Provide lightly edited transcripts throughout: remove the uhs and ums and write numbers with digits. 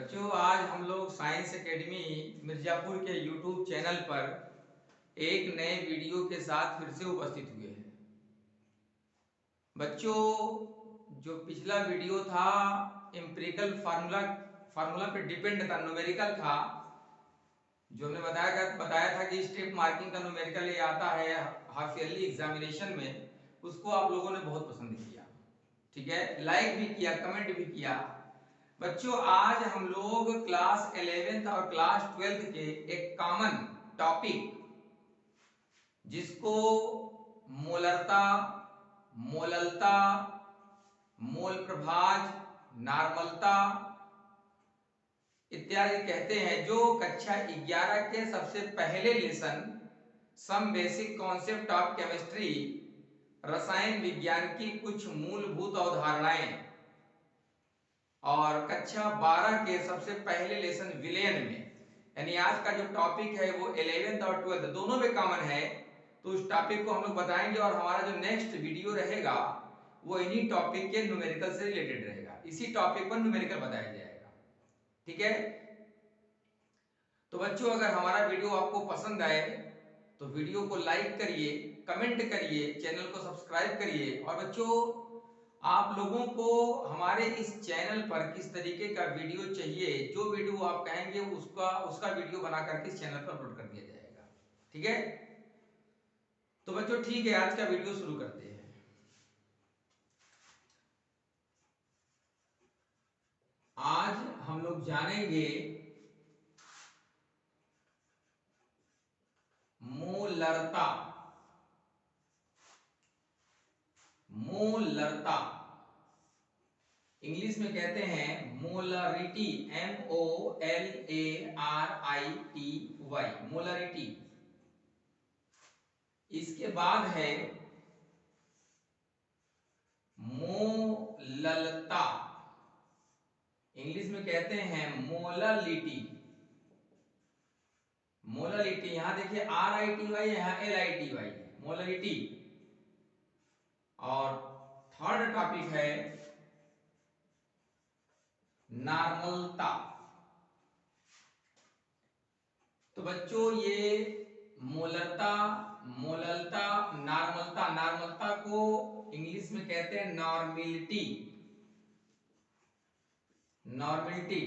बच्चों, आज हम लोग साइंस एकेडमी मिर्जापुर के यूट्यूब चैनल पर एक नए वीडियो के साथ फिर से उपस्थित हुए हैं। बच्चों, जो पिछला वीडियो था एम्पिरिकल फार्मूला पे डिपेंड था, न्यूमेरिकल था, जो हमने बताया था कि स्टेप मार्किंग का न्यूमेरिकल ये आता है हाफ ईयरली एग्जामिनेशन में, उसको आप लोगों ने बहुत पसंद किया। ठीक है, लाइक भी किया, कमेंट भी किया। बच्चों, आज हम लोग क्लास 11th और क्लास 12th के एक कॉमन टॉपिक, जिसको मोलरता, मोललता, मोल प्रभाज, नॉर्मलता इत्यादि कहते हैं, जो कक्षा 11 के सबसे पहले lesson some basic concept of chemistry, रसायन विज्ञान की कुछ मूलभूत अवधारणाएं, और कक्षा 12 के सबसे पहले लेसन विलयन में, यानी आज का जो टॉपिक है वो 11th और 12th दोनों में कॉमन है, तो उस टॉपिक को हम लोग बताएंगे। और हमारा जो नेक्स्ट वीडियो रहेगा वो इन्हीं टॉपिक के न्यूमेरिकल से रिलेटेड रहेगा, इसी टॉपिक पर न्यूमेरिकल बताया जाएगा। ठीक है, तो बच्चों, अगर हमारा वीडियो आपको पसंद आए तो वीडियो को लाइक करिए, कमेंट करिए, चैनल को सब्सक्राइब करिए। और बच्चों, आप लोगों को हमारे इस चैनल पर किस तरीके का वीडियो चाहिए, जो वीडियो आप कहेंगे उसका वीडियो बना करके इस चैनल पर अपलोड कर दिया जाएगा। ठीक है, तो बच्चों ठीक है, आज का वीडियो शुरू करते हैं। आज हम लोग जानेंगे मोलरता। मोलरता इंग्लिश में कहते हैं मोलरिटी, MOLARITY, मोलरिटी। इसके बाद है मोललता, इंग्लिश में कहते हैं मोललिटी। मोललिटी, यहां देखिए RITY, यहां LITY, मोललिटी। और थर्ड टॉपिक है नॉर्मलता। तो बच्चों, ये मोलरता, मोललता, नॉर्मलता, नॉर्मलता को इंग्लिश में कहते हैं नॉर्मिलिटी, नॉर्मिलिटी।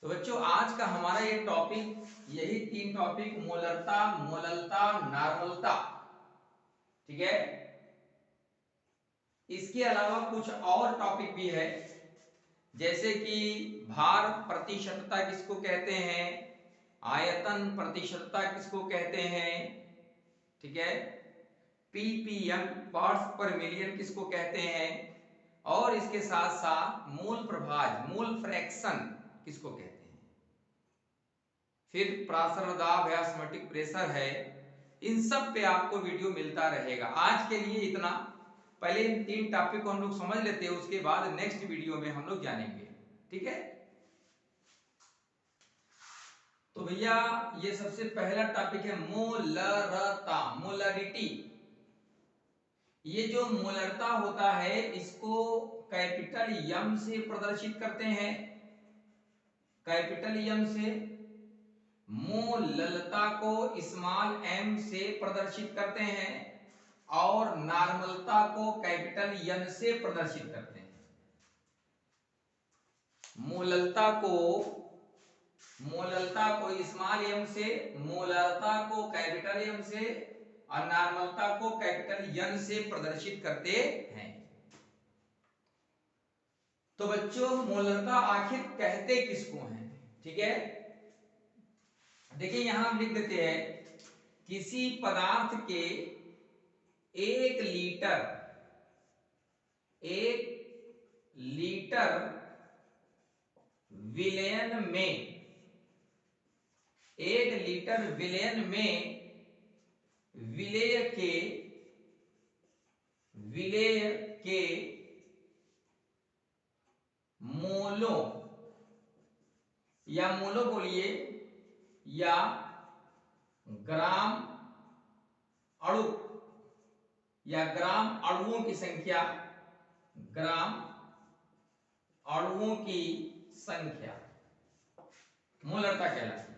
तो बच्चों, आज का हमारा ये टॉपिक, यही तीन टॉपिक, मोलरता, मोललता, नॉर्मलता। ठीक है, इसके अलावा कुछ और टॉपिक भी है, जैसे कि भार प्रतिशतता किसको कहते हैं, आयतन प्रतिशतता किसको कहते हैं, ठीक है, ppm, पार्ट्स पर मिलियन किसको कहते हैं, और इसके साथ साथ मूल प्रभाज, मूल फ्रैक्शन किसको कहते हैं। फिर प्रासरण दाब है, ऑस्मोटिक प्रेशर है, इन सब पे आपको वीडियो मिलता रहेगा। आज के लिए इतना, पहले इन तीन टॉपिक को हम लोग समझ लेते हैं, उसके बाद नेक्स्ट वीडियो में हम लोग जानेंगे। ठीक है, तो भैया ये सबसे पहला टॉपिक है मोलरता, मोलरिटी। ये जो मोलरता होता है, इसको कैपिटल एम से प्रदर्शित करते हैं, कैपिटल एम से। मोललता को स्मॉल एम से प्रदर्शित करते हैं, और नॉर्मलता को कैपिटल एन से प्रदर्शित करते हैं। मोललता को स्मॉल एम से, मोलरता को कैपिटल एम से, और नॉर्मलता को कैपिटल एन से प्रदर्शित करते हैं। तो बच्चों, मोलरता आखिर कहते किसको हैं? ठीक है, देखिए यहां हम लिख देते हैं, किसी पदार्थ के 1 लीटर विलयन में, 1 लीटर विलयन में विलेय के मोलों, या मोलो बोलिए, या ग्राम अणु, या ग्राम अणुओं की संख्या, ग्राम अणुओं की संख्या मोलरता कहलाती है।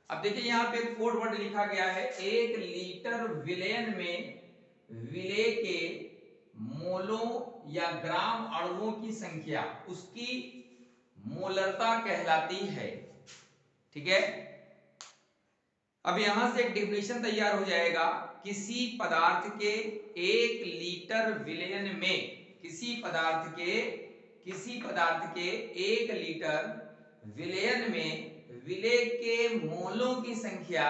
अब देखिए यहाँ पे एक कोड वर्ड लिखा गया है, 1 लीटर विलयन में विलेय के मोलों या ग्राम अणुओं की संख्या उसकी मोलरता कहलाती है। ठीक है, अब यहां से एक डेफिनेशन तैयार हो जाएगा, किसी पदार्थ के 1 लीटर विलयन में, किसी पदार्थ के 1 लीटर विलयन में विलेय के मोलों की संख्या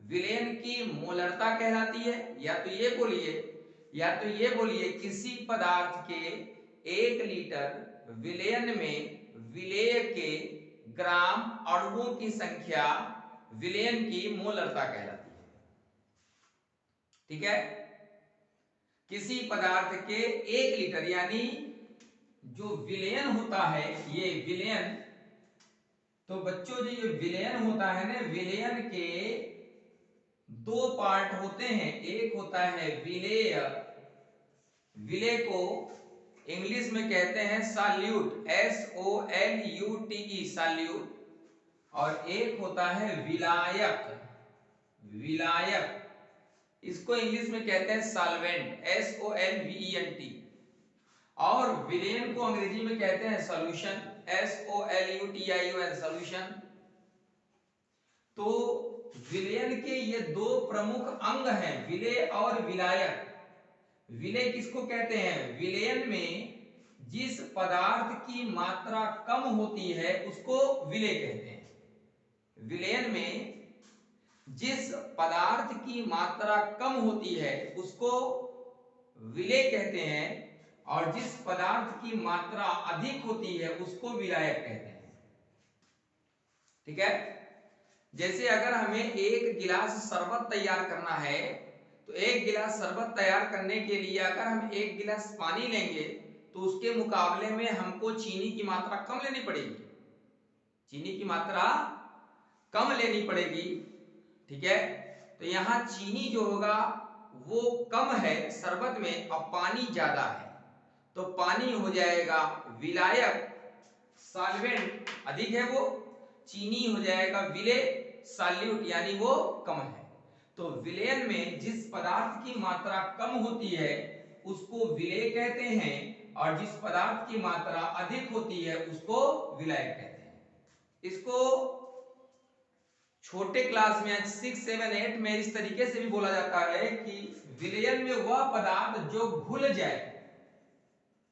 विलयन की मोलरता कहलाती है। या तो ये बोलिए किसी पदार्थ के 1 लीटर विलयन में विलेय के ग्राम अणुओं की संख्या विलयन की मोलरता कहलाती है। ठीक है, किसी पदार्थ के 1 लीटर, यानी जो विलयन होता है, ये विलयन, तो बच्चों जी ये विलयन होता है ना, विलयन के 2 पार्ट होते हैं। एक होता है विलेय, विलेय को इंग्लिश में कहते हैं सॉल्यूट, SOLUTE सॉल्यूट, और एक होता है विलायक, विलायक इसको इंग्लिश में कहते हैं सॉल्वेंट, SOLVENT, और विलेयन को अंग्रेजी में कहते हैं सॉल्यूशन, SOLUTION सॉल्यूशन। तो विलयन के ये 2 प्रमुख अंग हैं, विलेय और विलायक। विलेय किसको कहते हैं? विलयन में जिस पदार्थ की मात्रा कम होती है उसको विलेय कहते हैं। विलयन में जिस पदार्थ की मात्रा कम होती है उसको विलेय कहते हैं, और जिस पदार्थ की मात्रा अधिक होती है उसको विलायक कहते हैं। ठीक है, जैसे अगर हमें 1 गिलास शरबत तैयार करना है, तो 1 गिलास शरबत तैयार करने के लिए अगर हम 1 गिलास पानी लेंगे तो उसके मुकाबले में हमको चीनी की मात्रा कम लेनी पड़ेगी, चीनी की मात्रा कम लेनी पड़ेगी। ठीक है, तो यहां चीनी जो होगा वो कम है शरबत में, और पानी ज्यादा है, तो पानी हो जाएगा विलायक, सॉल्वेंट अधिक है वो, चीनी हो जाएगा विलेय, सॉल्यूट यानी वो कम है। तो विलयन में जिस पदार्थ की मात्रा कम होती है उसको विलेय कहते हैं, और जिस पदार्थ की मात्रा अधिक होती है उसको विलायक कहते हैं। इसको छोटे क्लास में 6, 7, 8 में इस तरीके से भी बोला जाता है कि विलयन में वह पदार्थ जो घुल जाए,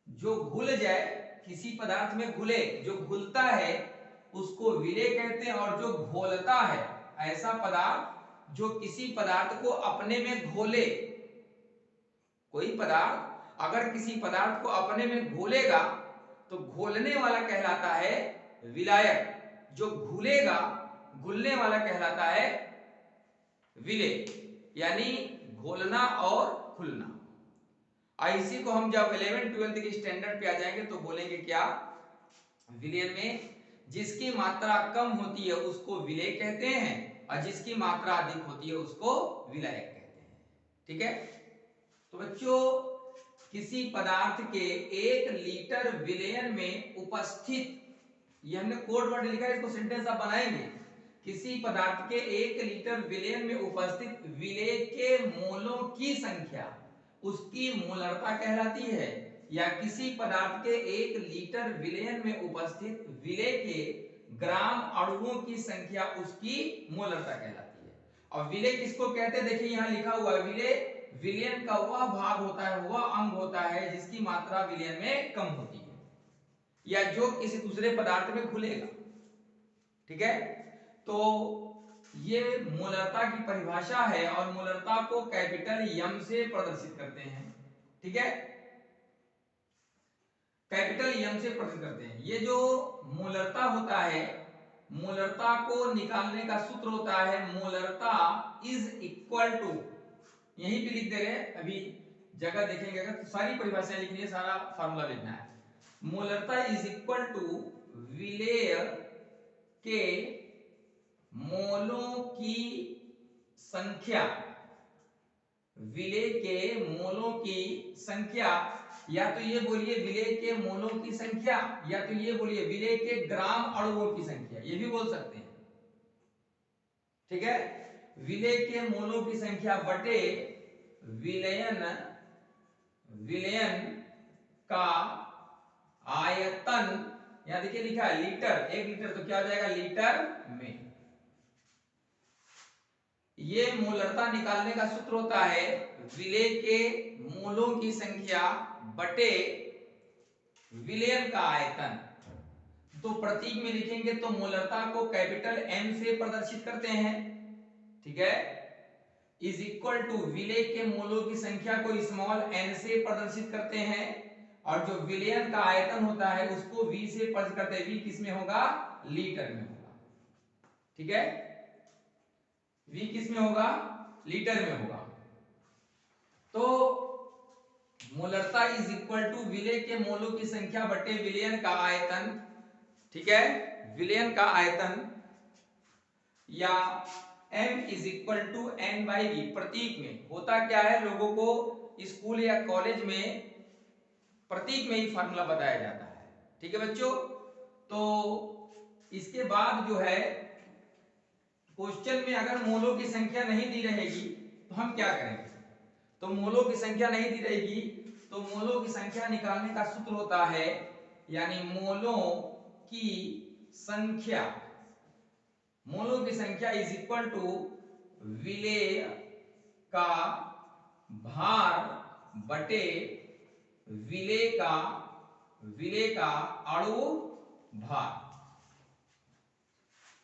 जो घुल जाए, किसी पदार्थ में घुले, जो घुलता है उसको विलेय कहते हैं, और जो घोलता है, ऐसा पदार्थ जो किसी पदार्थ को अपने में घोले, कोई पदार्थ अगर किसी पदार्थ को अपने में घोलेगा तो घोलने वाला कहलाता है विलायक, जो घुलेगा घुलने वाला कहलाता है विलेय, यानी घोलना और खुलना। इसी को हम जब 11th 12th के स्टैंडर्ड पे आ जाएंगे तो बोलेंगे क्या, विलयन में जिसकी मात्रा कम होती है उसको विलेय कहते हैं, और जिसकी मात्रा अधिक होती है उसको विलायक कहते हैं। ठीक है, तो बच्चों किसी पदार्थ के 1 लीटर विलयन में उपस्थित, ये हमने कोड वर्ड लिखा है, इसको सेंटेंस आप बनाएंगे, किसी पदार्थ के 1 लीटर विलयन में उपस्थित विलेय के मोलों की संख्या उसकी मोलरता कहलाती है, या किसी पदार्थ के 1 लीटर विलयन में उपस्थित विलेय के ग्राम अणुओं की संख्या उसकी मोलरता कहलाती है। और विलेय किसको कहते हैं? देखिए यहां लिखा हुआ है, विलेय विलयन का वह भाग होता है, वह अंग होता है जिसकी मात्रा विलयन में कम होती है, या जो किसी दूसरे पदार्थ में घुलेगा। ठीक है, तो ये मोलरता की परिभाषा है, और मोलरता को कैपिटल एम से प्रदर्शित करते हैं। ठीक है, कैपिटल एम से प्रदर्शित करते हैं। ये जो मोलरता होता है, मोलरता को निकालने का सूत्र होता है, मोलरता इज इक्वल टू, यहीं पे लिख दे रहे हैं, अभी जगह देखेंगे अगर तो सारी परिभाषाएं लिखनी है, सारा फार्मूला लिखना है। मोलरता इज इक्वल टू विलेय के मोलों की संख्या, विलेय के मोलों की संख्या, या तो ये बोलिए विलेय के मोलों की संख्या, या तो ये बोलिए विलेय के ग्राम अणुओं की संख्या, ये भी बोल सकते हैं। ठीक है, विलेय के मोलों की संख्या बटे विलयन का आयतन। यहां देखिए लिखा है लीटर, 1 लीटर तो क्या हो जाएगा लीटर में। ये मोलरता निकालने का सूत्र होता है विलेय के मोलों की संख्या बटे विलयन का आयतन। तो प्रतीक में लिखेंगे तो मोलरता को कैपिटल M से प्रदर्शित करते हैं, ठीक है, इज इक्वल टू विलेय के मोलों की संख्या को स्मॉल n से प्रदर्शित करते हैं, और जो विलयन का आयतन होता है उसको V से प्रदर्शित करते हैं। V किस में होगा, लीटर में होगा। ठीक है, V किस में होगा, लीटर में होगा। तो मोलरता इज इक्वल टू विलेय के मोलों की संख्या बटे विलयन का आयतन। ठीक है, विलयन का आयतन, या m is equal to n by V. प्रतीक में होता क्या है, लोगों को स्कूल या कॉलेज में प्रतीक में ही फार्मूला बताया जाता है। ठीक है बच्चों, तो इसके बाद जो है क्वेश्चन में अगर मोलों की संख्या नहीं दी रहेगी तो हम क्या करेंगे। तो मोलों की संख्या नहीं दी रहेगी तो मोलों की संख्या निकालने का सूत्र होता है, यानी मोलों की संख्या, मोलों की संख्या इज इक्वल टू विलेय का भार बटे विलेय का अणु भार।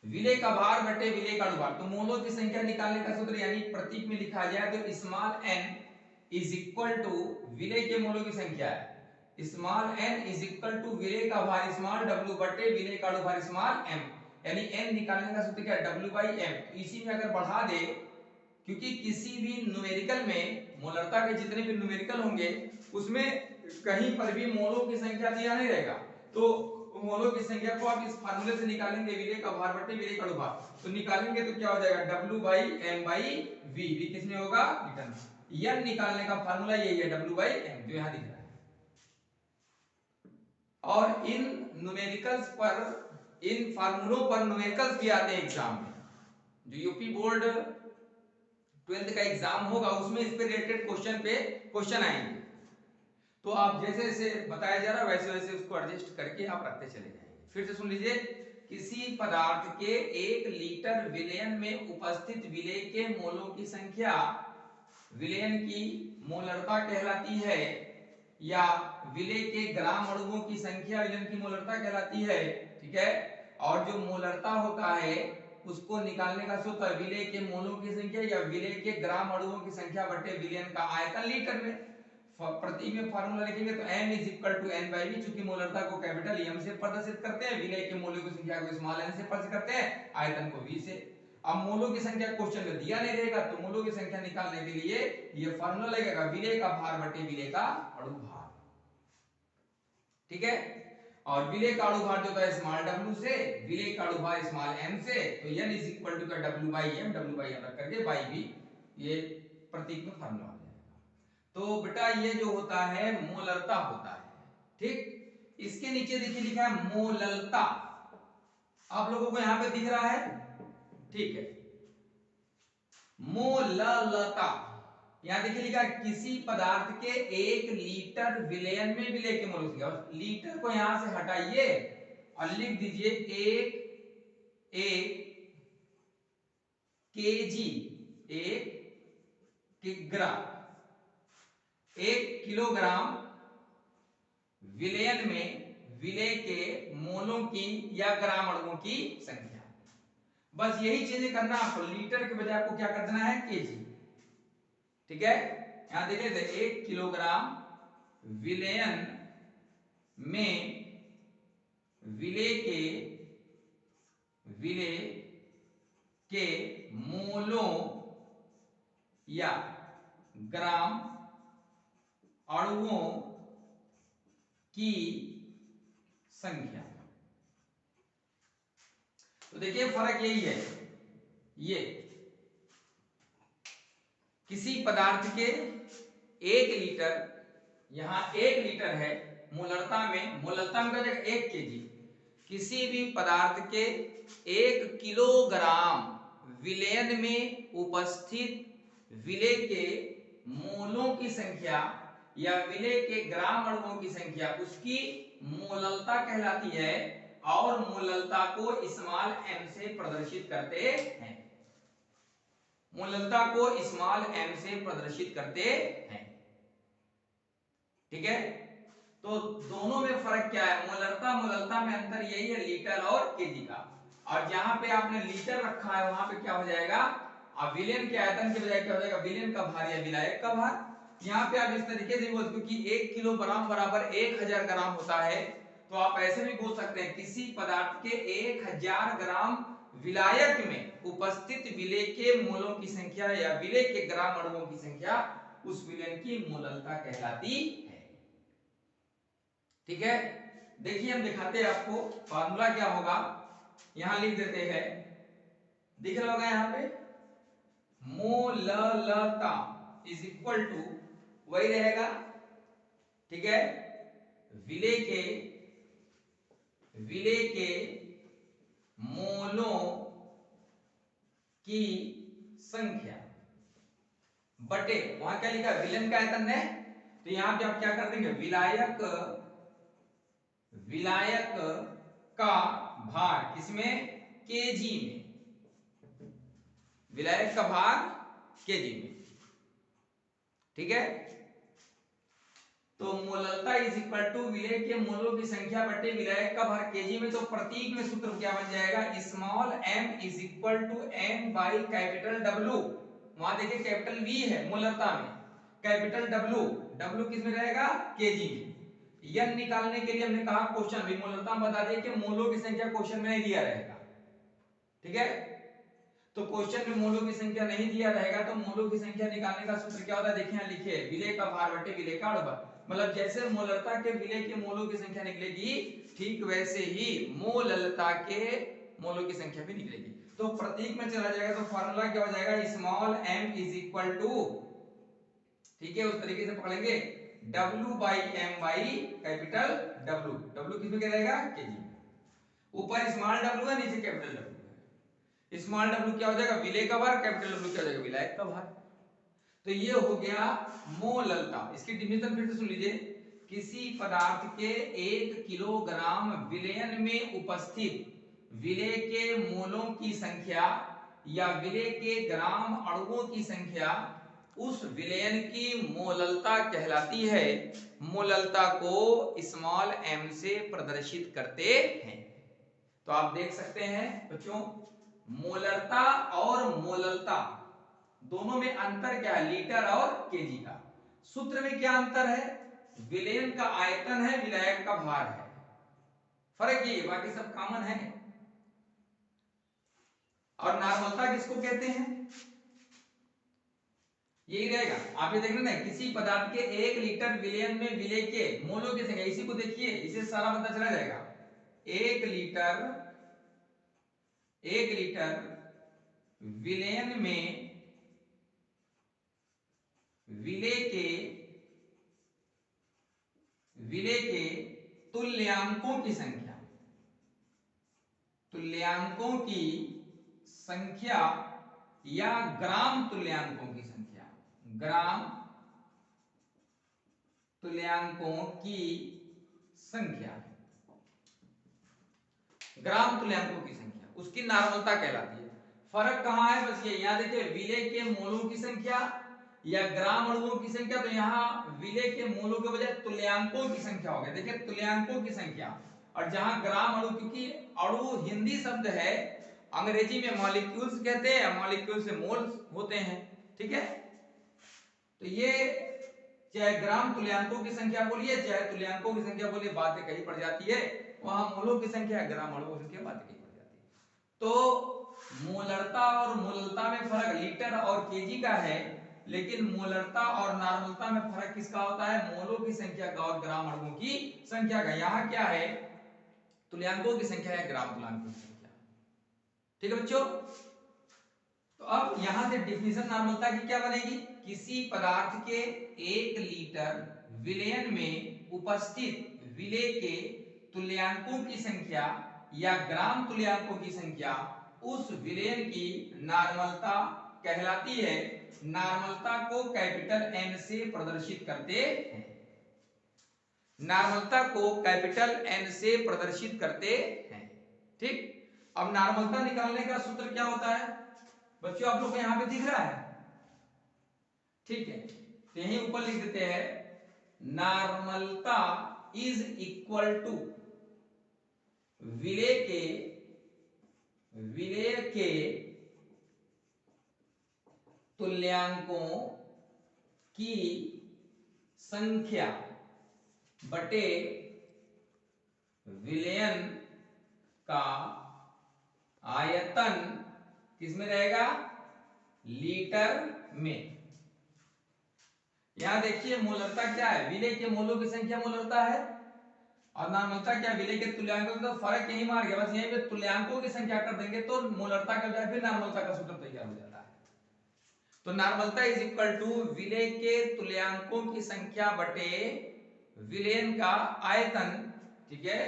विलेय का भार बटे विलेय का अणु भार। तो मोलों की संख्या निकालने का सूत्र, यानी प्रतीक में लिखा जाए तो small n is equal to विलेय के मोलों की संख्या है, small n is equal to विलेय का भार स्मॉल w बटे विलेय का अणु भार स्मॉल m। यानी n निकालने का सूत्र क्या है, w बाई m। इसी में अगर बढ़ा दे, क्योंकि किसी भी न्यूमेरिकल में मोलरता के जितने भी न्यूमेरिकल होंगे उसमें कहीं पर भी मोलों की संख्या दिया नहीं रहेगा, तो मोलों की संख्या को आप इस फार्मूले से निकालेंगे, विलेय का भार बटे विलेय का अणु भार। तो निकालेंगे तो क्या हो जाएगा, w by m by v। v किस में होगा, लीटर में। n निकालने का फार्मूला यही है, w बाई m, जो यहां दिख रहा है। और इन न्यूमेरिकल्स पर, इन फार्मूलों पर न्यूमेरिकल्स भी आते हैं एग्जाम में। जो यूपी बोर्ड 12th का एग्जाम होगा उसमें इस पे रिलेटेड क्वेश्चन आएंगे। तो आप जैसे जैसे बताया जा रहा है वैसे वैसे उसको एडजस्ट करके आप रखते चले जाएंगे। फिर से सुन लीजिए, किसी पदार्थ के 1 लीटर विलयन में उपस्थित विलेय के मोलों की संख्या विलयन की मोलरता कहलाती है, या विलेय के ग्राम अणुओं की संख्या विलयन की मोलरता कहलाती है। ठीक है, और जो मोलरता होता है उसको निकालने का सूत्र विलेय के मोलों की संख्या या विलेय के ग्राम अणुओं की संख्या बटे विलयन का आयतन लीटर में। प्रतीक में फार्मूला लिखेंगे तो m is equal to n by v, चूंकि मोलरता को कैपिटल M से प्रदर्शित करते हैं, विलेय के मोलों की संख्या को स्मॉल n से प्रदर्शित करते हैं, आयतन को v से। अब मोलों की संख्या क्वेश्चन में दिया नहीं रहेगा तो मोलों की संख्या निकालने के लिए ये फार्मूला लगेगा, विलेय का भार बटे विलेय का अणु भार। ठीक है, और विलेय का अणु भार जो होता है स्मॉल w से, विलेय का अणु भार स्मॉल m से, तो n इज इक्वल टू का w बाई m रख करके बाई v, ये प्रतीक में फार्मूला हो जाएगा। तो बेटा ये जो होता है मोलरता होता है। ठीक, इसके नीचे देखिए लिखा है मोललता, आप लोगों को यहां पे दिख रहा है। ठीक है, मोललता, यहां देखिए लिखा है किसी पदार्थ के 1 लीटर विलयन में विलेय के मोलों की संख्या। लीटर को यहां से हटाइए और लिख दीजिए 1 केजी, 1 किग्रा, 1 किलोग्राम विलयन में विलेय के मोलों की या ग्राम अणुओं की संख्या। बस यही चीजें करना आपको, लीटर के बजाय आपको क्या कर देना है, केजी। ठीक है, यहां देखिए 1 किलोग्राम विलयन में विलेय के मोलों या ग्राम अणुओं की संख्या। तो देखिए फर्क यही है, ये किसी पदार्थ के 1 लीटर यहाँ 1 लीटर है, मोलरता में क्या हो जाएगा 1 kg। किसी भी पदार्थ के 1 किलोग्राम विलयन में उपस्थित विलेय के मोलों की संख्या या विलेय के ग्राम अणुओं की संख्या उसकी मोललता कहलाती है और मोललता को स्मॉल m से प्रदर्शित करते हैं। मोललता को स्मॉल m से प्रदर्शित करते हैं। ठीक है, तो दोनों में फर्क क्या है? मोललता में अंतर यही है लीटर और केजी का। और जहां पे आपने लीटर रखा है वहां पे क्या हो जाएगा? विलयन के आयतन के बजाय क्या हो जाएगा? विलयन का भार या विलायक का भार। यहाँ पे आप इस तरीके से बोल, क्योंकि 1 किलोग्राम बराबर 1000 ग्राम होता है, तो आप ऐसे भी बोल सकते हैं किसी पदार्थ के 1000 ग्राम विलायक में उपस्थित विलेय के मोलों की संख्या या विलेय के ग्राम अणुओं की संख्या उस विलयन की मोललता कहलाती है। ठीक है, देखिए हम दिखाते हैं आपको फार्मूला क्या होगा। यहां लिख देते हैं, दिख रहा होगा यहाँ पे, मोललता इज इक्वल टू वही रहेगा। ठीक है, विलेय के मोलों की संख्या बटे, वहां क्या लिखा? विलयन का आयतन है, तो यहां पे आप क्या कर देंगे? विलायक का भार, किसमें? केजी में। विलायक का भार केजी में। ठीक है, तो मोललता इज इक्वल टू विलेय के मोलों की संख्या बटे विलायक का भार केजी में। तो प्रतीक में सूत्र क्या बन जाएगा? Small m is equal to n by capital W। वहां देखिए कैपिटल V है मोललता में, कैपिटल W किस में रहेगा? केजी में। n निकालने के लिए हमने कहा क्वेश्चन भी मोललता में बता दिया कि मोलों की संख्या क्वेश्चन में नहीं दिया रहेगा। ठीक है, तो क्वेश्चन में मोलों की संख्या नहीं दिया रहेगा, तो मोलों की संख्या निकालने का सूत्र क्या होता है? देखिए यहां लिखे, विलेय का भार बटे विलेय का अणुबल। मतलब जैसे मोललता के विलेय के मोलों की संख्या निकलेगी, ठीक वैसे ही मोललता के मोलों की संख्या भी निकलेगी। तो प्रतीक में चला जाएगा, तो फार्मूला क्या हो जाएगा? Small m is equal to, ठीक है, उस तरीके से पकड़ेंगे, W by m by capital W किसमें क्या रहेगा? केजी। ऊपर स्मॉल w है, नीचे कैपिटल W है। स्मॉल w क्या हो जाएगा? विलेय का भार, कैपिटल W क्या हो जाएगा? विलायक का भार। तो ये हो गया मोललता। इसकी डेफिनेशन फिर से सुन लीजिए, किसी पदार्थ के 1 किलोग्राम विलयन में उपस्थित विलेय के मोलों की संख्या या विलेय के ग्राम अणुओं की संख्या उस विलयन की मोललता कहलाती है। मोललता को स्मॉल m से प्रदर्शित करते हैं। तो आप देख सकते हैं बच्चों, मोलरता और मोललता दोनों में अंतर क्या है? लीटर और केजी का। सूत्र में क्या अंतर है? विलयन का आयतन है, विलायक का भार है, फर्क ये, बाकी सब कॉमन है। और नॉर्मलता किसको कहते हैं? यही रहेगा। आप ये देख रहे ना, किसी पदार्थ के 1 लीटर विलयन में विलेय के मोलों की संख्या, इसी को देखिए, इसे सारा पता चला जाएगा। 1 लीटर विलयन में विलेय के तुल्यांकों की संख्या या ग्राम तुल्यांकों की संख्या, ग्राम तुल्यांकों की संख्या, उसकी नॉर्मलता कहलाती है। फर्क कहां है? बस ये, यहां देखिए, विलेय के मोलों की संख्या या ग्राम अणुओं की संख्या, तो यहां विलेय के मोलों के बजाय तुल्यांकों की संख्या हो गया। देखिए तुल्यांकों की संख्या, और जहां ग्राम अणु, क्योंकि अणु हिंदी शब्द है, अंग्रेजी में मॉलिक्यूल्स कहते हैं, मॉलिक्यूल से मोल्स होते हैं। ठीक है, तो ये चाहे ग्राम तुल्यांकों की संख्या बोलिए, चाहे तुल्यांकों की संख्या बोलिए, बातें कहीं पड़ जाती है। वहां मोलों की संख्या, ग्राम अणुओं की संख्या, बातें कहीं पड़ जाती है। तो मोलरता और मोललता में फर्क लीटर और केजी का है, लेकिन मोलरता और नॉर्मलता में फर्क किसका होता है? मोलों की संख्या का और ग्राम अणुओं की संख्या का। यहां क्या है? तुल्यांकों की संख्या या ग्राम तुल्यांकों की संख्या। ठीक है बच्चों, तो अब यहां से डिफिनेशन नॉर्मलता की क्या बनेगी? किसी पदार्थ के 1 लीटर विलयन में उपस्थित विलेय के तुल्यांकों की संख्या या ग्राम तुल्यांकों की संख्या उस विलयन की नार्मलता कहलाती है। नार्मलता को कैपिटल N से प्रदर्शित करते हैं। नार्मलता को कैपिटल N से प्रदर्शित करते हैं। ठीक, अब नार्मलता निकालने का सूत्र क्या होता है बच्चों, आप लोग को यहां पे दिख रहा है? ठीक है, तो यहीं ऊपर लिख देते हैं, नार्मलता इज इक्वल टू विलेय के तुल्यांकों की संख्या बटे विलयन का आयतन किसमें रहेगा? लीटर में। यहां देखिए मोलरता क्या है, विलेय के मोलों की संख्या मोलरता है, और नार्मलता क्या, विलेय के तुल्यांकों का फर्क यही मार गया, बस यहीं पे तुल्यांकों की संख्या कर देंगे तो मोलरता का जाए, फिर नार्मलता का सूत्र तैयार हो जाता है। तो नार्मलता इज इक्वल टू विलेय के तुल्यांकों की संख्या बटे विलयन का आयतन। ठीक है,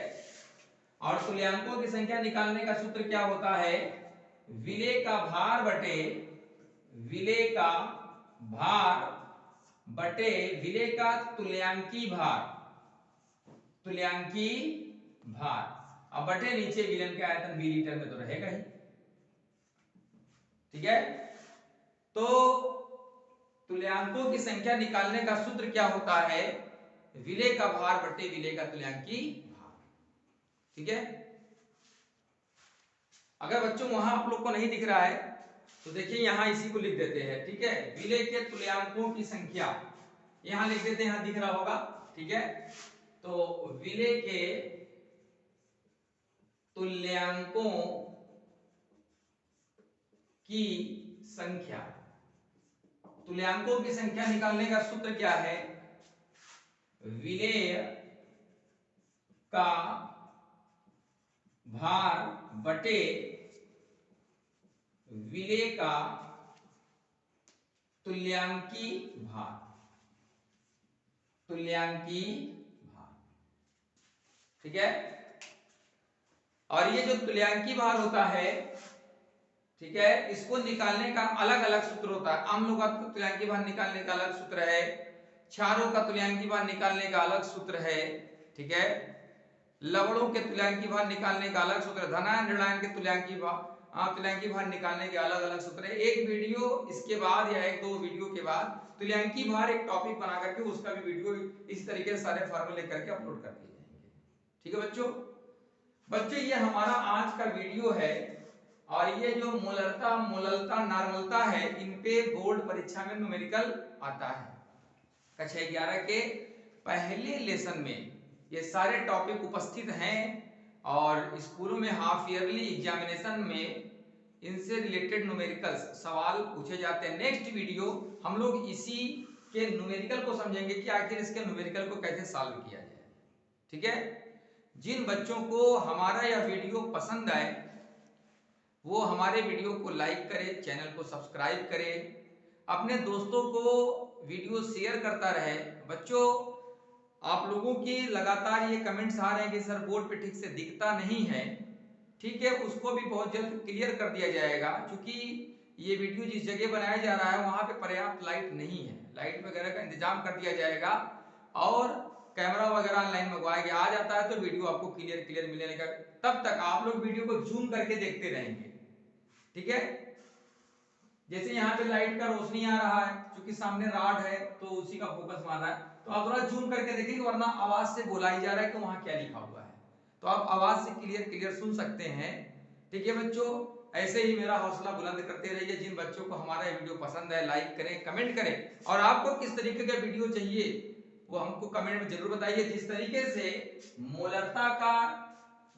और तुल्यांकों की संख्या निकालने का सूत्र क्या होता है? विलेय का भार बटे विलेय का भार बटे विलेय का तुल्यांकी भार, तुल्यांकी भार, अब बटे नीचे विलयन का आयतन 20 लीटर में तो रहेगा ही। ठीक है, तो तुल्यांकों की संख्या निकालने का सूत्र क्या होता है? विलेय का भार बटे विलेय का तुल्यांकी भार। ठीक है, अगर बच्चों वहां आप लोग को नहीं दिख रहा है तो देखिए यहां इसी को लिख देते हैं। ठीक है, विलेय के तुल्यांकों की संख्या यहां लिख देते हैं, यहां दिख रहा होगा। ठीक है, तो विलेय के तुल्यांकों की संख्या, तुल्यांकों की संख्या निकालने का सूत्र क्या है? विलेय का भार बटे विलेय का तुल्यांकी भार, तुल्यांकी भार। ठीक है, और ये जो तुल्यांकी भार होता है, ठीक है, इसको निकालने का अलग अलग सूत्र होता है। आम लोगों का तुल्यांकी भार निकालने का अलग सूत्र है, क्षारों का तुल्यांकी भार निकालने का अलग सूत्र है। ठीक है, लवणों के तुल्यांकी भार निकालने का अलग सूत्र है, धनायन ऋणायन के तुल्यांकी भार निकालने के अलग अलग सूत्र है। एक वीडियो इसके बाद या एक दो वीडियो के बाद तुल्यांकी भार एक टॉपिक बना करके उसका भी वीडियो इस तरीके से सारे फार्मूले करके अपलोड कर दिए जाएंगे। ठीक है बच्चों, ये हमारा आज का वीडियो है, और ये जो मोलरता, मोललता, नार्मलता है, इन पे बोर्ड परीक्षा में न्यूमेरिकल आता है। कक्षा 11 के पहले लेसन में ये सारे टॉपिक उपस्थित हैं, और स्कूलों में हाफ ईयरली एग्जामिनेशन में इनसे रिलेटेड न्यूमेरिकल्स सवाल पूछे जाते हैं। नेक्स्ट वीडियो हम लोग इसी के न्यूमेरिकल को समझेंगे कि आखिर इसके न्यूमेरिकल को कैसे सॉल्व किया जाए। ठीक है, जिन बच्चों को हमारा यह वीडियो पसंद आए वो हमारे वीडियो को लाइक करें, चैनल को सब्सक्राइब करें, अपने दोस्तों को वीडियो शेयर करता रहे। बच्चों, आप लोगों की लगातार ये कमेंट्स आ रहे हैं कि सर बोर्ड पे ठीक से दिखता नहीं है। ठीक है, उसको भी बहुत जल्द क्लियर कर दिया जाएगा, क्योंकि ये वीडियो जिस जगह बनाया जा रहा है वहां पे पर्याप्त लाइट नहीं है। लाइट वगैरह का इंतजाम कर दिया जाएगा, और कैमरा वगैरह ऑनलाइन मंगवाया गया, आ जाता है तो वीडियो आपको क्लियर मिलेगा। तब तक आप लोग वीडियो को जूम करके देखते रहेंगे। ठीक है, जैसे यहाँ पे लाइट का रोशनी आ रहा है, क्योंकि सामने रॉड है तो उसी का फोकस मार रहा है, तो आप थोड़ा जूम करके देखेंगे, वरना आवाज से बोला ही जा रहा है कि वहां क्या लिखा हुआ है, तो आप आवाज से क्लियर सुन सकते हैं। ठीक है बच्चों, ऐसे ही मेरा हौसला बुलंद करते रहिए। जिन बच्चों को हमारा ये वीडियो पसंद है लाइक करें, कमेंट करें, और आपको किस तरीके का वीडियो चाहिए वो हमको कमेंट में जरूर बताइए। जिस तरीके से मोलरता का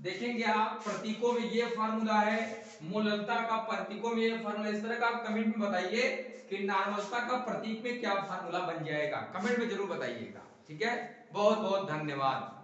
देखेंगे आप, प्रतीकों में ये फार्मूला है, मोलरता का प्रतीकों में ये फार्मूला, इस तरह का आप कमेंट में बताइए कि नार्मलता का प्रतीक में क्या फार्मूला बन जाएगा, कमेंट में जरूर बताइएगा। ठीक है, बहुत बहुत धन्यवाद।